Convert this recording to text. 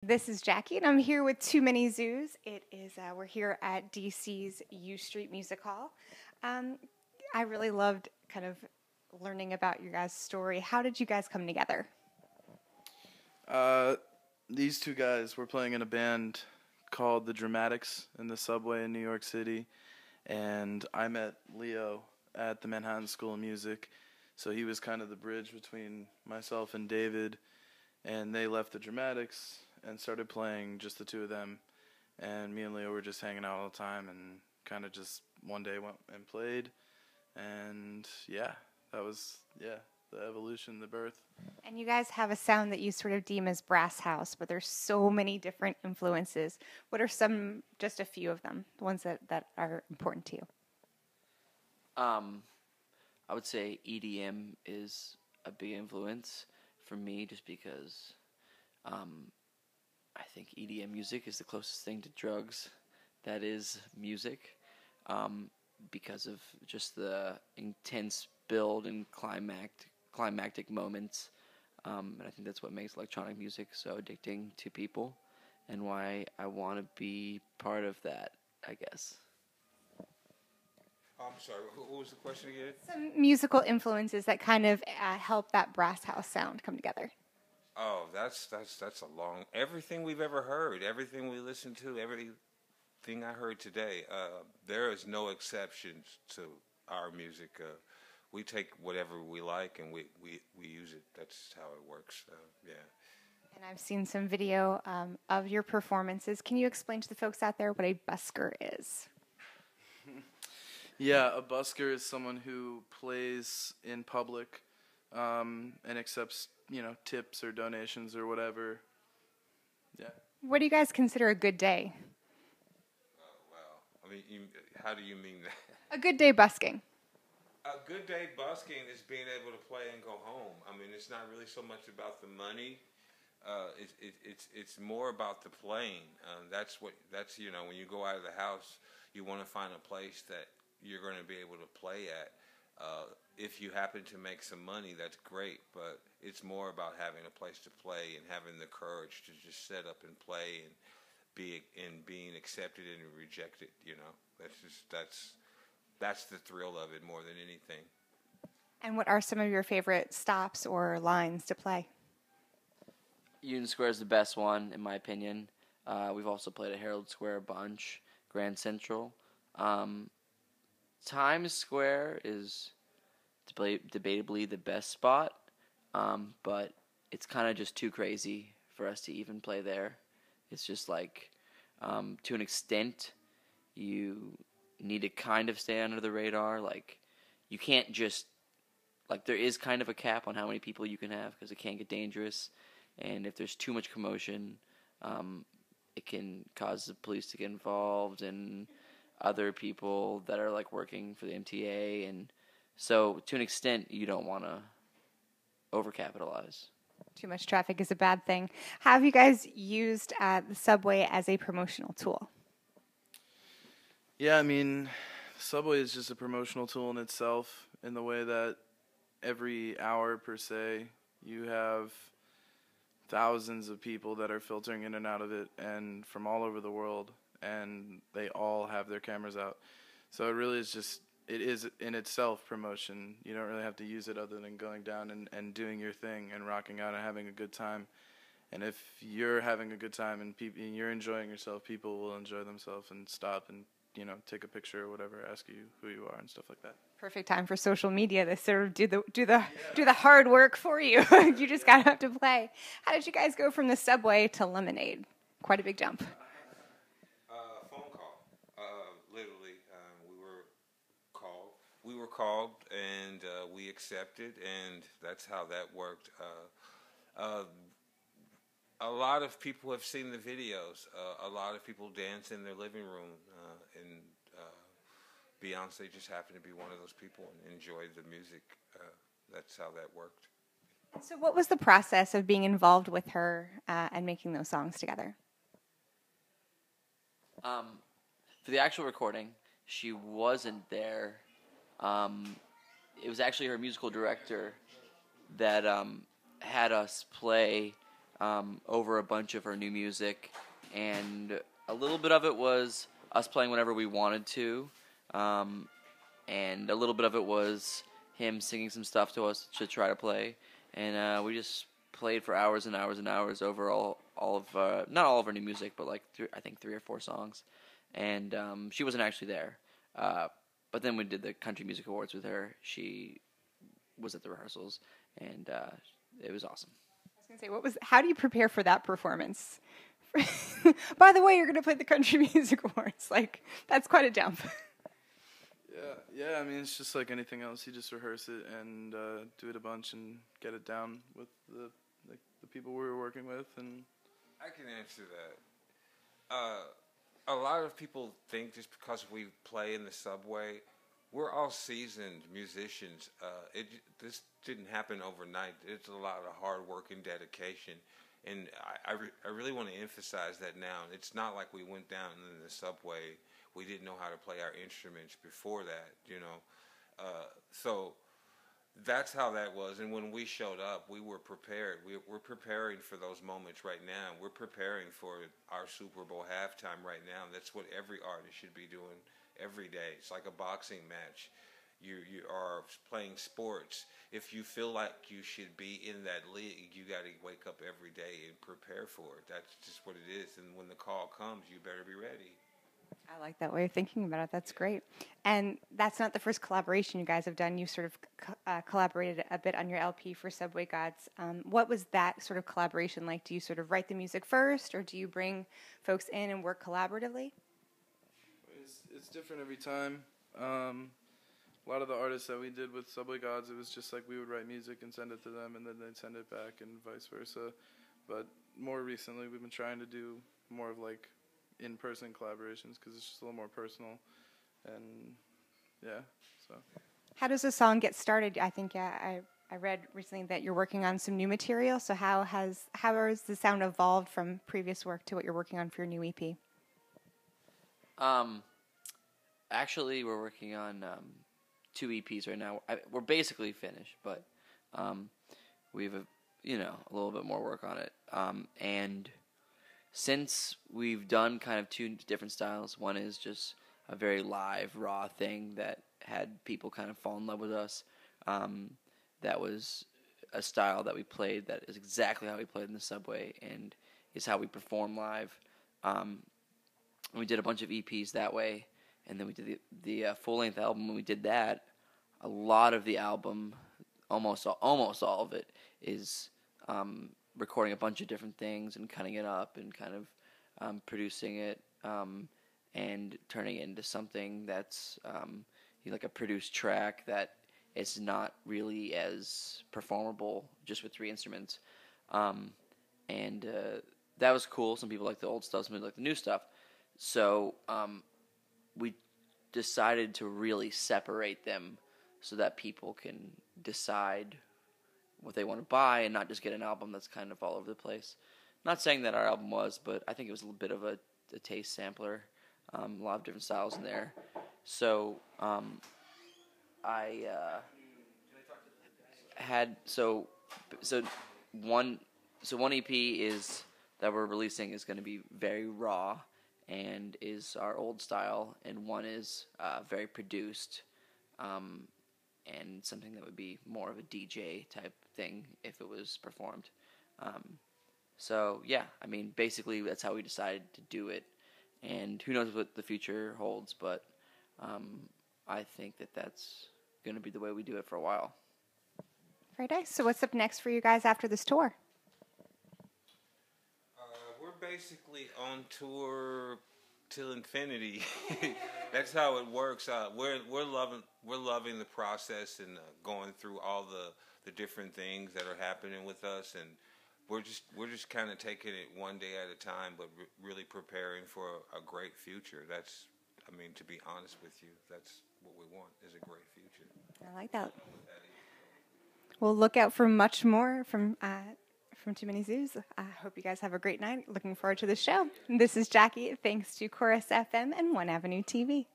This is Jackie, and I'm here with Too Many Zooz. We're here at DC's U Street Music Hall. I really loved kind of learning about your guys' story. How did you guys come together? These two guys were playing in a band called The Dramatics in the subway in New York City, and I met Leo at the Manhattan School of Music, so he was kind of the bridge between myself and David, and they left The Dramatics and started playing, just the two of them, and me and Leo were just hanging out all the time and kind of just one day went and played, and that was the evolution, the birth. And you guys have a sound that you sort of deem as brass house, but there's so many different influences. What are just a few of them, the ones that are important to you? I would say EDM is a big influence for me, just because I think EDM music is the closest thing to drugs that is music, because of just the intense build and climactic moments, and I think that's what makes electronic music so addicting to people, and why I want to be part of that, I guess. I'm sorry, what was the question again? Some musical influences that kind of help that brass house sound come together. Oh, that's a long. Everything we've ever heard, everything we listened to, everything I heard today. There is no exceptions to our music. We take whatever we like and we use it. That's how it works. Yeah. And I've seen some video of your performances. Can you explain to the folks out there what a busker is? Yeah, a busker is someone who plays in public and accepts, tips or donations or whatever. Yeah. What do you guys consider a good day? Well, I mean, how do you mean that? A good day busking. A good day busking is being able to play and go home. I mean, it's not really so much about the money. It's more about the playing. That's when you go out of the house, you want to find a place that you're going to be able to play at. If you happen to make some money, that's great, but it's more about having a place to play and having the courage to just set up and play and being accepted and rejected. That's the thrill of it more than anything. And what are some of your favorite stops or lines to play? Union Square is the best one, in my opinion. We've also played at Herald Square a bunch, Grand Central. Times Square is debatably the best spot, but it's kind of just too crazy for us to even play there. It's just like, to an extent, you need to kind of stay under the radar. Like, you can't just, like, there is kind of a cap on how many people you can have, because it can get dangerous, and if there's too much commotion, it can cause the police to get involved and other people that are like working for the MTA, and so to an extent you don't want to overcapitalize. Too much traffic is a bad thing. Have you guys used the subway as a promotional tool? Yeah, I mean, the subway is just a promotional tool in itself, in the way that every hour per se you have thousands of people that are filtering in and out of it, and from all over the world, and they all have their cameras out. So it really is it is in itself promotion. You don't really have to use it other than going down and doing your thing and rocking out and having a good time. And if you're having a good time and you're enjoying yourself, people will enjoy themselves and stop and take a picture or whatever, ask you who you are and stuff like that. Perfect time for social media to sort of do the hard work for you. You just gotta have to play. How did you guys go from the subway to Lemonade? Quite a big jump. Phone call. Literally, we were called, and we accepted, and that's how that worked. A lot of people have seen the videos. A lot of people dance in their living room, and Beyonce just happened to be one of those people and enjoyed the music. That's how that worked. So what was the process of being involved with her and making those songs together? For the actual recording, she wasn't there. It was actually her musical director that had us play over a bunch of her new music, and a little bit of it was us playing whenever we wanted to, and a little bit of it was him singing some stuff to us to try to play, and we just played for hours and hours and hours over all of not all of her new music, but like I think 3 or 4 songs, and she wasn't actually there, but then we did the Country Music Awards with her. She was at the rehearsals, and it was awesome. I was going to say, how do you prepare for that performance? By the way, you're going to play the Country Music Awards. Like, that's quite a jump. Yeah. I mean, it's just like anything else. You just rehearse it and do it a bunch and get it down with the people we were working with. And I can answer that. A lot of people think just because we play in the subway, we're all seasoned musicians. This didn't happen overnight. It's a lot of hard work and dedication. And I really want to emphasize that now. It's not like we went down in the subway. We didn't know how to play our instruments before that, So that's how that was. And when we showed up, we were prepared. We're preparing for those moments right now. We're preparing for our Super Bowl halftime right now. That's what every artist should be doing every day. It's like a boxing match. You are playing sports. If you feel like you should be in that league, you got to wake up every day and prepare for it. That's just what it is. And when the call comes, you better be ready. I like that way of thinking about it. That's great. And that's not the first collaboration you guys have done. You sort of collaborated a bit on your LP for Subway Gods. What was that sort of collaboration like? Do you sort of write the music first, or do you bring folks in and work collaboratively? It's different every time. A lot of the artists that we did with Subway Gods, it was just like we would write music and send it to them, and then they'd send it back, and vice versa. But more recently, we've been trying to do more of like in-person collaborations because it's just a little more personal, and yeah. So, how does a song get started? I think I read recently that you're working on some new material. So how has the sound evolved from previous work to what you're working on for your new EP? Actually, we're working on 2 EPs right now. We're basically finished, but we've a little bit more work on it. And since we've done kind of 2 different styles, one is just a very live, raw thing that had people kind of fall in love with us. That was a style that we played that is exactly how we played in the subway and is how we perform live. We did a bunch of EPs that way, and then we did the full-length album. When we did that, a lot of the album, almost all of it, is recording a bunch of different things and cutting it up and kind of producing it and turning it into something that's like a produced track that is not really as performable just with 3 instruments. And that was cool. Some people like the old stuff, some people like the new stuff. So we decided to really separate them so that people can decide what they want to buy and not just get an album that's kind of all over the place. Not saying that our album was, but I think it was a little bit of a taste sampler. A lot of different styles in there. So I had one EP is that we're releasing is going to be very raw and is our old style, and one is very produced and something that would be more of a DJ type thing if it was performed. So yeah, I mean, basically that's how we decided to do it, and who knows what the future holds, but I think that that's going to be the way we do it for a while. Very nice. So what's up next for you guys after this tour? We're basically on tour till infinity. That's how it works. We're loving the process and going through all the different things that are happening with us, and we're just kind of taking it one day at a time, but really preparing for a great future. To be honest with you, that's what we want, is a great future. I like that. We'll look out for much more from Too Many Zooz. I hope you guys have a great night. Looking forward to the show. This is Jackie. Thanks to Chorus FM and One Avenue TV.